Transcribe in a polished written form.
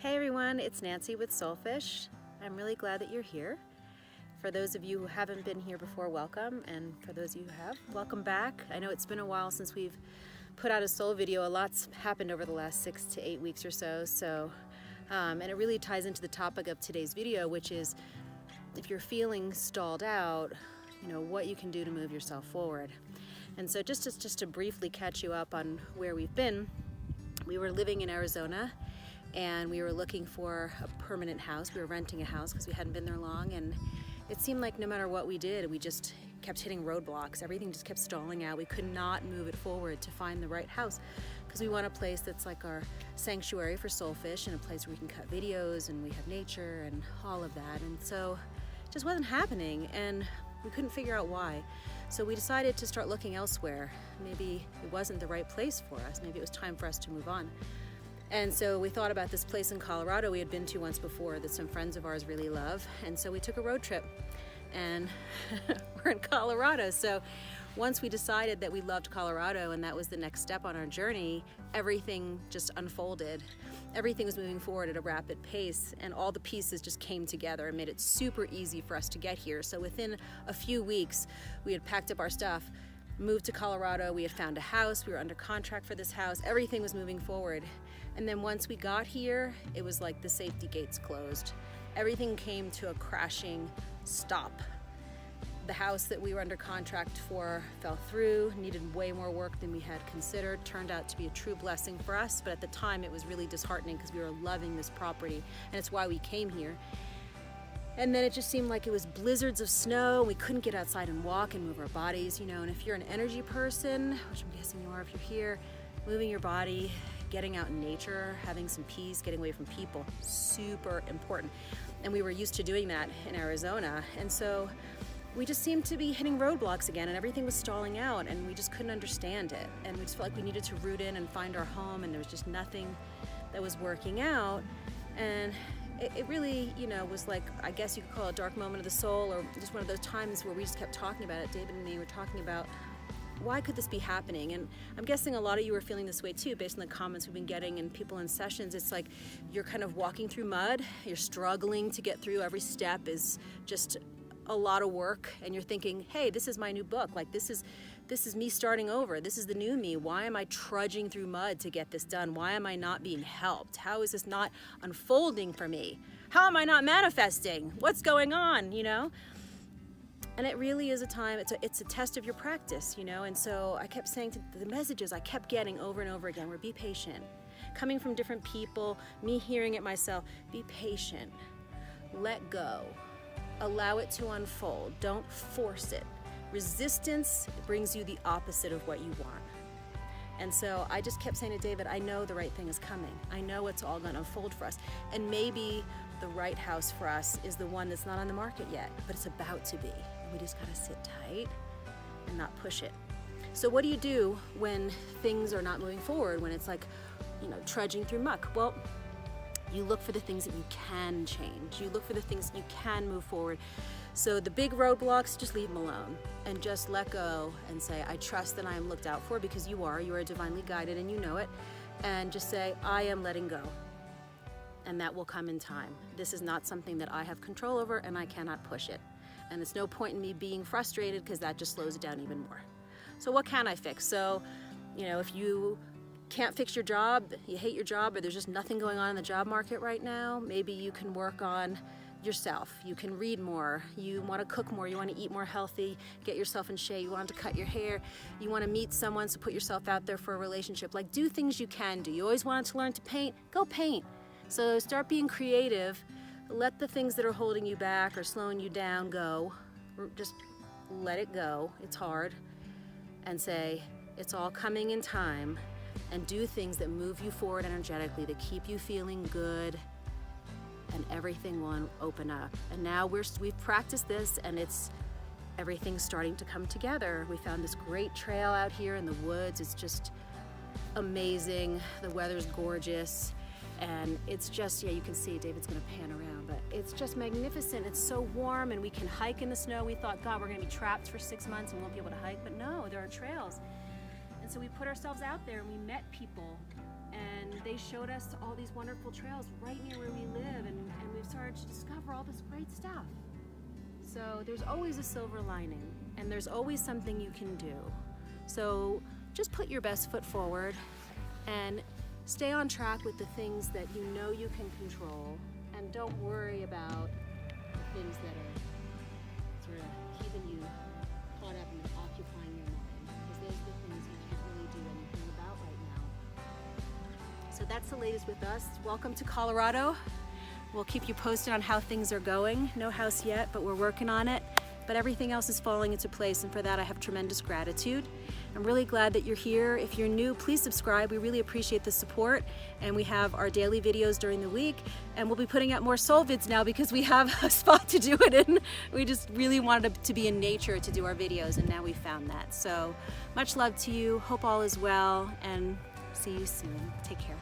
Hey everyone, it's Nancy with Soulfish. I'm really glad that you're here. For those of you who haven't been here before, welcome, and for those of you who have, welcome back. I know it's been a while since we've put out a soul video. A lot's happened over the last 6 to 8 weeks or so. And it really ties into the topic of today's video, which is if you're feeling stalled out, what you can do to move yourself forward. And so just to briefly catch you up on where we've been, we were living in Arizona and we were looking for a permanent house. We were renting a house because we hadn't been there long, and it seemed like no matter what we did, we just kept hitting roadblocks. Everything just kept stalling out. We could not move it forward to find the right house because we want a place that's like our sanctuary for Soulfish and a place where we can cut videos and we have nature and all of that. And so it just wasn't happening, and we couldn't figure out why. So we decided to start looking elsewhere. Maybe it wasn't the right place for us. Maybe it was time for us to move on. And so we thought about this place in Colorado we had been to once before that some friends of ours really love. And so we took a road trip, and we're in Colorado. So once we decided that we loved Colorado and that was the next step on our journey, everything just unfolded. Everything was moving forward at a rapid pace, and all the pieces just came together and made it super easy for us to get here. So within a few weeks, we had packed up our stuff, moved to Colorado, we had found a house, we were under contract for this house, everything was moving forward. And then once we got here, it was like the safety gates closed. Everything came to a crashing stop. The house that we were under contract for fell through, needed way more work than we had considered, turned out to be a true blessing for us, but at the time it was really disheartening because we were loving this property, and it's why we came here. And then it just seemed like it was blizzards of snow. We couldn't get outside and walk and move our bodies, and if you're an energy person, which I'm guessing you are if you're here, moving your body, getting out in nature, having some peace, getting away from people, super important. And we were used to doing that in Arizona. And so we just seemed to be hitting roadblocks again, and everything was stalling out, and we just couldn't understand it. And we just felt like we needed to root in and find our home, and there was just nothing that was working out. And it really, was like, I guess you could call it a dark moment of the soul, or just one of those times where we just kept talking about it. David and me were talking about, why could this be happening? And I'm guessing a lot of you are feeling this way too, based on the comments we've been getting and people in sessions. It's like you're kind of walking through mud, you're struggling to get through. Every step is just a lot of work, and you're thinking, hey, this is my new book. Like this is me starting over. This is the new me. Why am I trudging through mud to get this done? Why am I not being helped? How is this not unfolding for me? How am I not manifesting? What's going on, And it really is a time, it's a test of your practice, And so I kept saying to the messages I kept getting over and over again were, be patient. Coming from different people, me hearing it myself, be patient. Let go. Allow it to unfold. Don't force it. Resistance brings you the opposite of what you want. And so I just kept saying to David, I know the right thing is coming. I know it's all going to unfold for us. And maybe the right house for us is the one that's not on the market yet, but it's about to be. We just got to sit tight and not push it. So what do you do when things are not moving forward, when it's like, trudging through muck? Well, you look for the things that you can change. You look for the things that you can move forward. So the big roadblocks, just leave them alone and just let go and say, I trust that I am looked out for, because you are divinely guided and you know it. And just say, I am letting go. And that will come in time. This is not something that I have control over, and I cannot push it. And it's no point in me being frustrated, because that just slows it down even more. So what can I fix? So, if you can't fix your job, you hate your job, or there's just nothing going on in the job market right now, maybe you can work on yourself. You can read more. You want to cook more. You want to eat more healthy. Get yourself in shape. You want to cut your hair. You want to meet someone, so put yourself out there for a relationship. Like, do things you can do. You always wanted to learn to paint. Go paint. So start being creative. Let the things that are holding you back or slowing you down go. Just let it go. It's hard. And say, it's all coming in time. And do things that move you forward energetically, that keep you feeling good, and everything will open up. And now we've practiced this, and everything's starting to come together. We found this great trail out here in the woods. It's just amazing. The weather's gorgeous, and it's just, you can see David's gonna pan around, but it's just magnificent. It's so warm, and we can hike in the snow. We thought, God, we're gonna be trapped for 6 months and won't be able to hike, but no, there are trails. And so we put ourselves out there and we met people, and they showed us all these wonderful trails right near where we live, and we've started to discover all this great stuff. So there's always a silver lining, and there's always something you can do. So just put your best foot forward and stay on track with the things that you know you can control, and don't worry about the things that are sort of keeping you caught up and occupying your mind, because those are the things you can't really do anything about right now. So that's the latest with us. Welcome to Colorado. We'll keep you posted on how things are going. No house yet, but we're working on it. But everything else is falling into place, and for that I have tremendous gratitude. I'm really glad that you're here. If you're new, please subscribe. We really appreciate the support, and we have our daily videos during the week, and we'll be putting out more soul vids now because we have a spot to do it in. We just really wanted to be in nature to do our videos, and now we found that. So much love to you. Hope all is well, and see you soon. Take care.